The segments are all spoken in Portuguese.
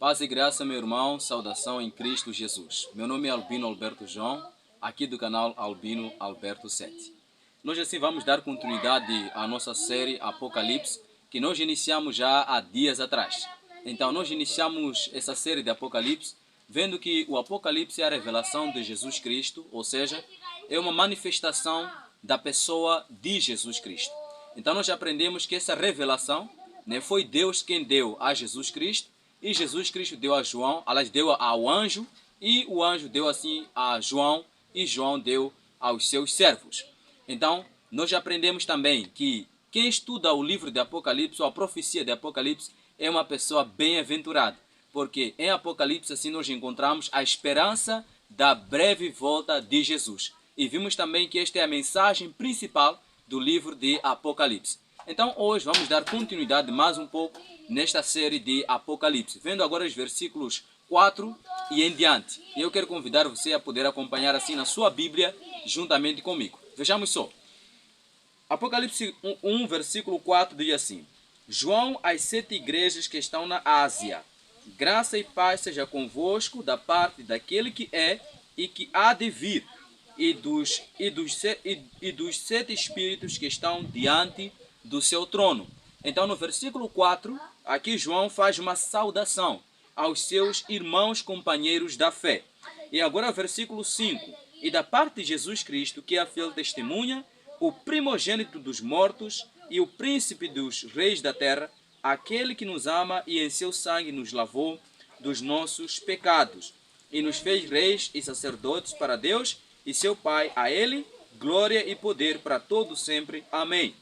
Paz e graça, meu irmão, saudação em Cristo Jesus. Meu nome é Albino Alberto João, aqui do canal Albino Alberto 7. Nós assim vamos dar continuidade à nossa série Apocalipse, que nós iniciamos já há dias atrás. Então, nós iniciamos essa série de Apocalipse, vendo que o Apocalipse é a revelação de Jesus Cristo, ou seja, é uma manifestação da pessoa de Jesus Cristo. Então, nós aprendemos que essa revelação foi Deus quem deu a Jesus Cristo, e Jesus Cristo deu a João, aliás, deu ao anjo, e o anjo deu assim a João, e João deu aos seus servos. Então, nós já aprendemos também que quem estuda o livro de Apocalipse, ou a profecia de Apocalipse, é uma pessoa bem-aventurada, porque em Apocalipse assim nós encontramos a esperança da breve volta de Jesus. E vimos também que esta é a mensagem principal do livro de Apocalipse. Então hoje vamos dar continuidade mais um pouco nesta série de Apocalipse, vendo agora os versículos 4 e em diante. E eu quero convidar você a poder acompanhar assim na sua Bíblia juntamente comigo. Vejamos só. Apocalipse 1, versículo 4 diz assim: João às 7 igrejas que estão na Ásia. Graça e paz seja convosco da parte daquele que é e que há de vir, e dos 7 espíritos que estão diante do seu trono. Então no versículo 4, aqui João faz uma saudação aos seus irmãos companheiros da fé. E agora versículo 5, e da parte de Jesus Cristo, que é a fiel testemunha, o primogênito dos mortos e o príncipe dos reis da terra, aquele que nos ama e em seu sangue nos lavou dos nossos pecados, e nos fez reis e sacerdotes para Deus e seu Pai. A ele glória e poder para todo sempre. Amém.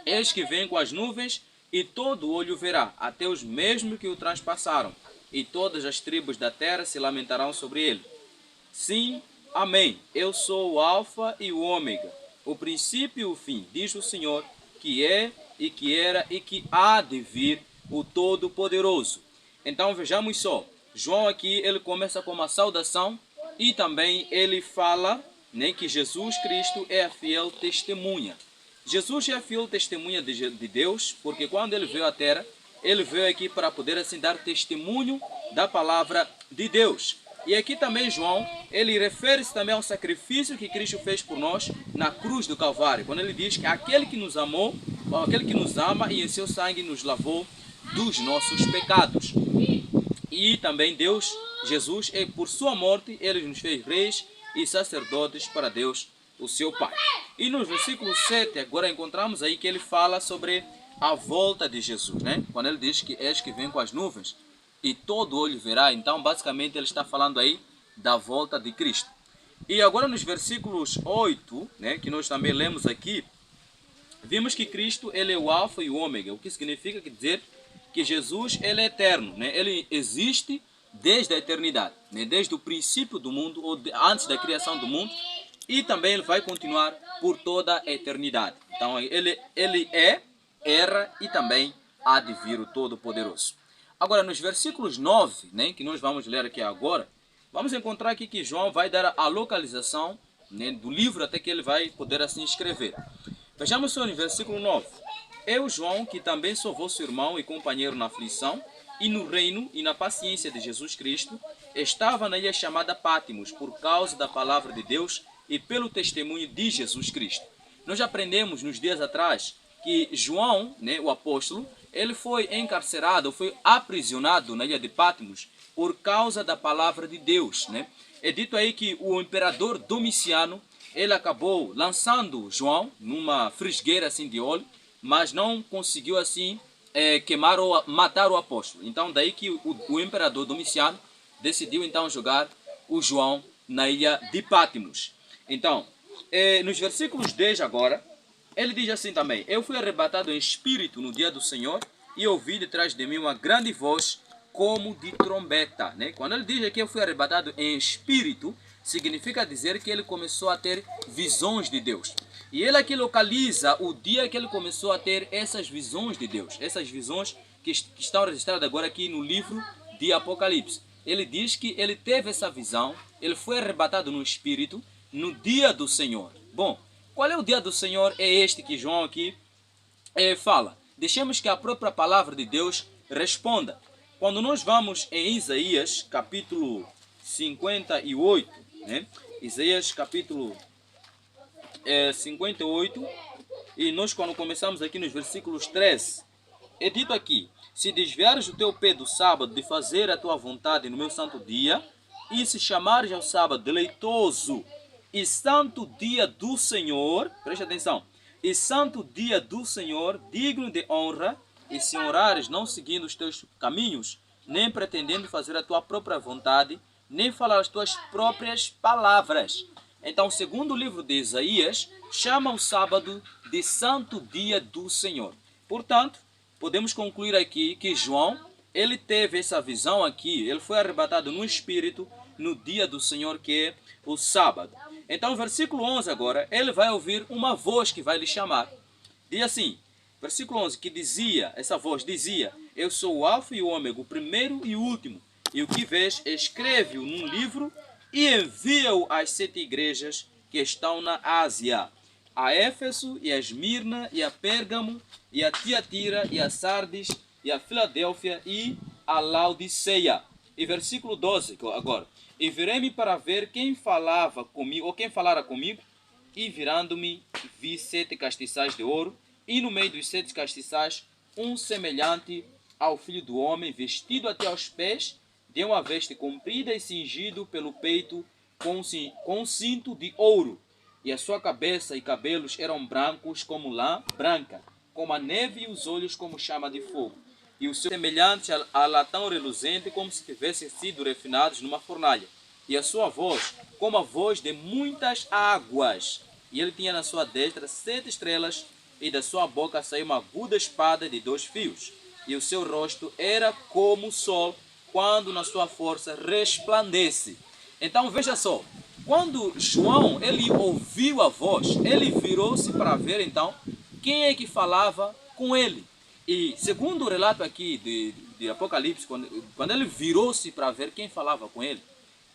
Eis que vem com as nuvens, e todo olho verá, até os mesmos que o transpassaram, e todas as tribos da terra se lamentarão sobre ele. Sim, amém. Eu sou o Alfa e o Ômega, o princípio e o fim, diz o Senhor, que é, e que era, e que há de vir, o Todo-Poderoso. Então vejamos só, João aqui ele começa com uma saudação, e também ele fala que Jesus Cristo é a fiel testemunha. Jesus é a fiel testemunha de Deus, porque quando ele veio à terra, ele veio aqui para poder assim dar testemunho da palavra de Deus. E aqui também João, ele refere-se também ao sacrifício que Cristo fez por nós na cruz do Calvário, quando ele diz que aquele que nos amou, aquele que nos ama e em seu sangue nos lavou dos nossos pecados. E também Deus, Jesus, por sua morte, ele nos fez reis e sacerdotes para Deus, o seu Pai. E no versículo 7, agora encontramos aí que ele fala sobre a volta de Jesus, Quando ele diz que és que vem com as nuvens e todo olho verá, então basicamente ele está falando aí da volta de Cristo. E agora nos versículos 8, que nós também lemos aqui, vimos que Cristo ele é o Alfa e o Ômega, o que significa dizer que Jesus ele é eterno, Ele existe desde a eternidade, desde o princípio do mundo, ou antes da criação do mundo, e também ele vai continuar por toda a eternidade. Então ele é, era e também há de vir o Todo-Poderoso. Agora nos versículos 9, que nós vamos ler aqui agora, vamos encontrar aqui que João vai dar a localização do livro até que ele vai poder assim escrever. Vejamos só no versículo 9. Eu, João, que também sou vosso irmão e companheiro na aflição, e no reino e na paciência de Jesus Cristo, estava na ilha chamada Pátimos, por causa da palavra de Deus e pelo testemunho de Jesus Cristo. Nós aprendemos nos dias atrás que João, o apóstolo, ele foi encarcerado, foi aprisionado na ilha de Pátimos por causa da palavra de Deus. É dito aí que o imperador Domiciano, ele acabou lançando João numa frisgueira assim de óleo, mas não conseguiu assim queimar ou matar o apóstolo. Então daí que o imperador Domiciano decidiu então jogar o João na ilha de Pátimos. Então, nos versículos 10 agora, ele diz assim também: eu fui arrebatado em espírito no dia do Senhor, e ouvi detrás de mim uma grande voz como de trombeta. Quando ele diz que eu fui arrebatado em espírito, significa dizer que ele começou a ter visões de Deus. E ele aqui localiza o dia que ele começou a ter essas visões de Deus, essas visões que estão registradas agora aqui no livro de Apocalipse. Ele diz que ele teve essa visão, ele foi arrebatado no espírito no dia do Senhor. Bom, qual é o dia do Senhor? É este que João aqui fala. Deixemos que a própria palavra de Deus responda. Quando nós vamos em Isaías, capítulo 58, né? Isaías, capítulo 58, e nós quando começamos aqui nos versículos 13, é dito aqui: se desviares o teu pé do sábado de fazer a tua vontade no meu santo dia, e se chamares ao sábado deleitoso e santo dia do Senhor, preste atenção, e santo dia do Senhor, digno de honra, e se honrares não seguindo os teus caminhos, nem pretendendo fazer a tua própria vontade, nem falar as tuas próprias palavras. Então, segundo o livro de Isaías, chama o sábado de santo dia do Senhor. Portanto, podemos concluir aqui que João, ele teve essa visão aqui, ele foi arrebatado no Espírito no dia do Senhor, que é o sábado. Então, versículo 11 agora, ele vai ouvir uma voz que vai lhe chamar. Diz assim, versículo 11, que dizia, essa voz dizia: eu sou o Alfa e o Ômega, o primeiro e o último. E o que vês, escreve-o num livro e envia-o às 7 igrejas que estão na Ásia, a Éfeso e a Esmirna e a Pérgamo e a Tiatira e a Sardes e a Filadélfia e a Laodiceia. E versículo 12 agora: e virei-me para ver quem falava comigo, ou quem falara comigo, e virando-me vi 7 castiçais de ouro, e no meio dos 7 castiçais um semelhante ao Filho do Homem, vestido até aos pés de uma veste comprida e cingido pelo peito com um cinto de ouro, e a sua cabeça e cabelos eram brancos como lã branca, como a neve, e os olhos como chama de fogo, e o seu semelhante a latão reluzente, como se tivessem sido refinados numa fornalha, e a sua voz como a voz de muitas águas, e ele tinha na sua destra 7 estrelas, e da sua boca saiu uma aguda espada de 2 fios, e o seu rosto era como o sol, quando na sua força resplandece. Então veja só, quando João ele ouviu a voz, ele virou-se para ver então quem é que falava com ele. E segundo o relato aqui de Apocalipse, quando ele virou-se para ver quem falava com ele,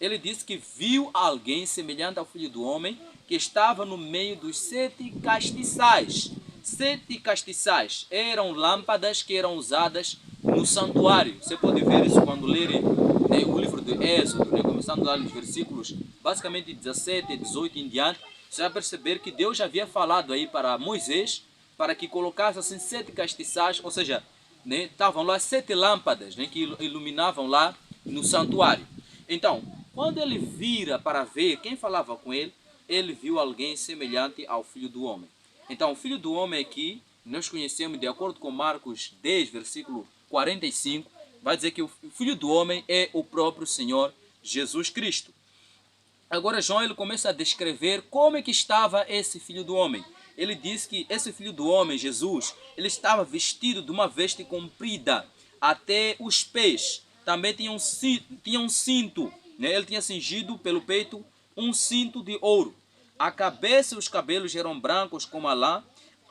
ele disse que viu alguém semelhante ao Filho do Homem que estava no meio dos 7 castiçais. 7 castiçais eram lâmpadas que eram usadas no santuário. Você pode ver isso quando lerem o livro de Êxodo, começando lá nos versículos basicamente 17 e 18 em diante. Você vai perceber que Deus já havia falado aí para Moisés para que colocasse assim 7 castiçais, ou seja, estavam lá 7 lâmpadas que iluminavam lá no santuário. Então, quando ele vira para ver quem falava com ele, ele viu alguém semelhante ao Filho do Homem. Então, o Filho do Homem aqui, nós conhecemos, de acordo com Marcos 10, versículo 45, vai dizer que o Filho do Homem é o próprio Senhor Jesus Cristo. Agora, João ele começa a descrever como é que estava esse Filho do Homem. Ele diz que esse Filho do Homem, Jesus, ele estava vestido de uma veste comprida até os pés. Também tinha um cinto, ele tinha cingido pelo peito um cinto de ouro. A cabeça e os cabelos eram brancos como a lã,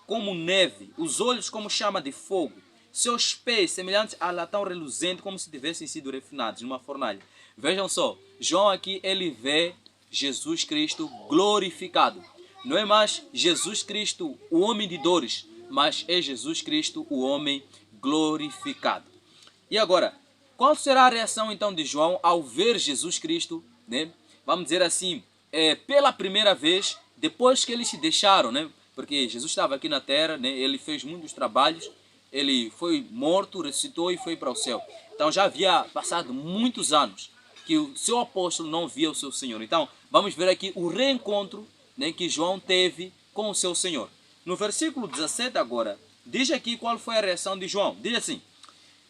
como neve, os olhos como chama de fogo, seus pés semelhantes a latão reluzente, como se tivessem sido refinados numa fornalha. Vejam só, João aqui ele vê Jesus Cristo glorificado. Não é mais Jesus Cristo o homem de dores, mas é Jesus Cristo o homem glorificado. E agora, qual será a reação então de João ao ver Jesus Cristo, vamos dizer assim, pela primeira vez, depois que eles se deixaram, porque Jesus estava aqui na terra, ele fez muitos trabalhos, ele foi morto, ressuscitou e foi para o céu. Então já havia passado muitos anos que o seu apóstolo não via o seu Senhor. Então vamos ver aqui o reencontro que João teve com o seu Senhor. No versículo 17 agora, diz aqui qual foi a reação de João. Diz assim: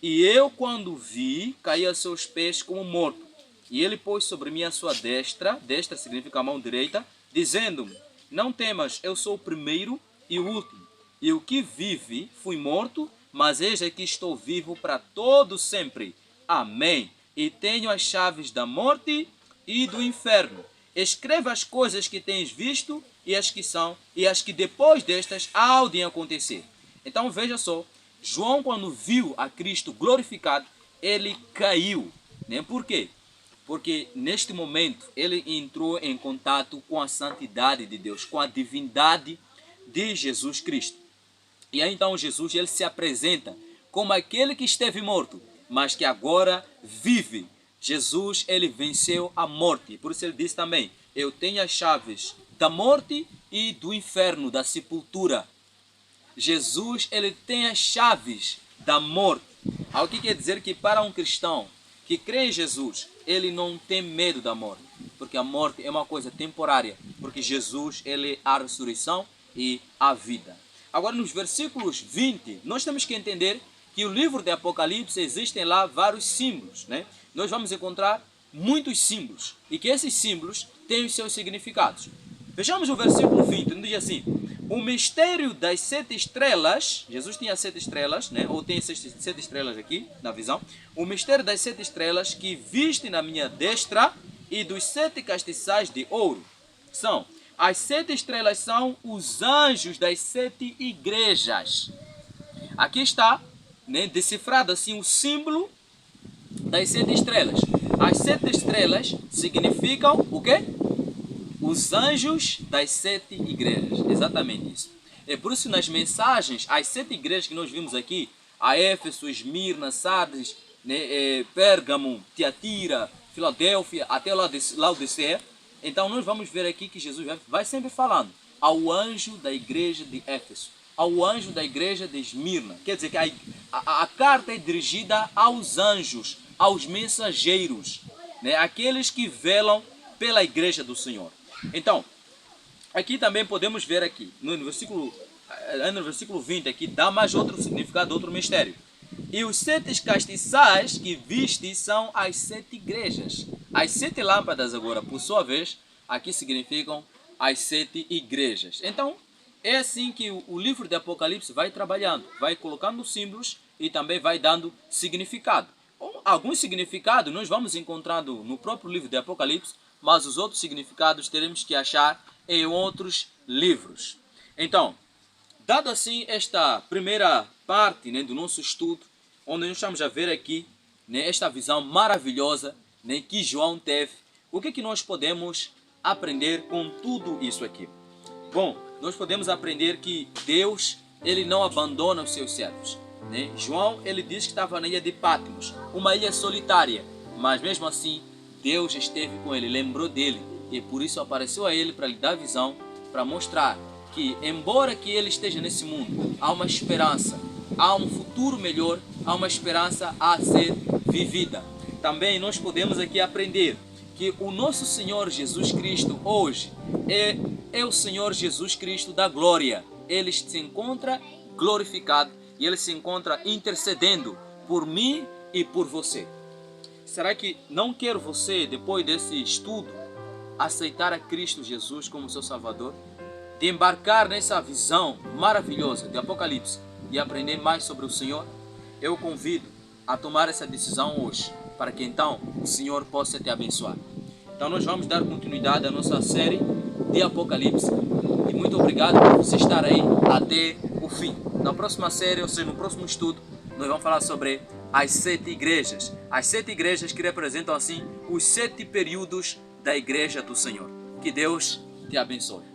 e eu quando vi, caí a seus pés como morto. E ele pôs sobre mim a sua destra, destra significa a mão direita, dizendo-me: não temas, eu sou o primeiro e o último. E o que vive, fui morto, mas eis aqui estou vivo para todo sempre. Amém. E tenho as chaves da morte e do inferno. Escreva as coisas que tens visto e as que são, e as que depois destas hão de acontecer. Então veja só, João quando viu a Cristo glorificado, ele caiu. Por quê? Porque neste momento ele entrou em contato com a santidade de Deus, com a divindade de Jesus Cristo. E aí então Jesus ele se apresenta como aquele que esteve morto, mas que agora vive. Jesus, ele venceu a morte. Por isso ele disse também, eu tenho as chaves da morte e do inferno, da sepultura. Jesus, ele tem as chaves da morte. O que quer dizer que para um cristão que crê em Jesus, ele não tem medo da morte, porque a morte é uma coisa temporária, porque Jesus, ele é a ressurreição e a vida. Agora, nos versículos 20, nós temos que entender que o livro de Apocalipse existem lá vários símbolos, né? Nós vamos encontrar muitos símbolos e que esses símbolos têm os seus significados. Vejamos o versículo 20, onde diz assim: o mistério das 7 estrelas, Jesus tinha 7 estrelas, né? Ou tem 7 estrelas aqui na visão. O mistério das 7 estrelas que viste na minha destra e dos 7 castiçais de ouro. As 7 estrelas são os anjos das 7 igrejas. Aqui está, né, decifrado assim o símbolo das 7 estrelas. As 7 estrelas significam o quê? Os anjos das 7 igrejas. Exatamente isso. É por isso que nas mensagens, as 7 igrejas que nós vimos aqui, a Éfeso, Esmirna, Sardes, né, Pérgamo, Tiatira, Filadélfia, até Laodiceia. Então nós vamos ver aqui que Jesus vai sempre falando ao anjo da igreja de Éfeso, ao anjo da igreja de Esmirna. Quer dizer que a carta é dirigida aos anjos, aos mensageiros, né, aqueles que velam pela igreja do Senhor. Então, aqui também podemos ver aqui, no versículo 20 aqui, dá mais outro significado, outro mistério. E os 7 castiçais que viste são as 7 igrejas. As 7 lâmpadas agora, por sua vez, aqui significam as 7 igrejas. Então, é assim que o livro de Apocalipse vai trabalhando, vai colocando símbolos e também vai dando significado. Alguns significados nós vamos encontrando no próprio livro de Apocalipse, mas os outros significados teremos que achar em outros livros. Então, dado assim esta primeira parte, né, do nosso estudo, onde nós estamos a ver aqui, né, esta visão maravilhosa, né, que João teve, o que nós podemos aprender com tudo isso aqui? Bom, nós podemos aprender que Deus, ele não abandona os seus servos, né? João, ele diz que estava na ilha de Patmos, uma ilha solitária, mas mesmo assim Deus esteve com ele, lembrou dele e por isso apareceu a ele para lhe dar visão, para mostrar que embora que ele esteja nesse mundo, há uma esperança, há um futuro melhor, há uma esperança a ser vivida. Também nós podemos aqui aprender que o nosso Senhor Jesus Cristo hoje é o Senhor Jesus Cristo da glória. Ele se encontra glorificado e ele se encontra intercedendo por mim e por você. Será que não quer você, depois desse estudo, aceitar a Cristo Jesus como seu Salvador? De embarcar nessa visão maravilhosa de Apocalipse e aprender mais sobre o Senhor? Eu convido a tomar essa decisão hoje, para que então o Senhor possa te abençoar. Então nós vamos dar continuidade à nossa série de Apocalipse. E muito obrigado por você estar aí até o fim. Na próxima série, ou seja, no próximo estudo, nós vamos falar sobre as 7 igrejas. As 7 igrejas que representam assim os 7 períodos da igreja do Senhor. Que Deus te abençoe.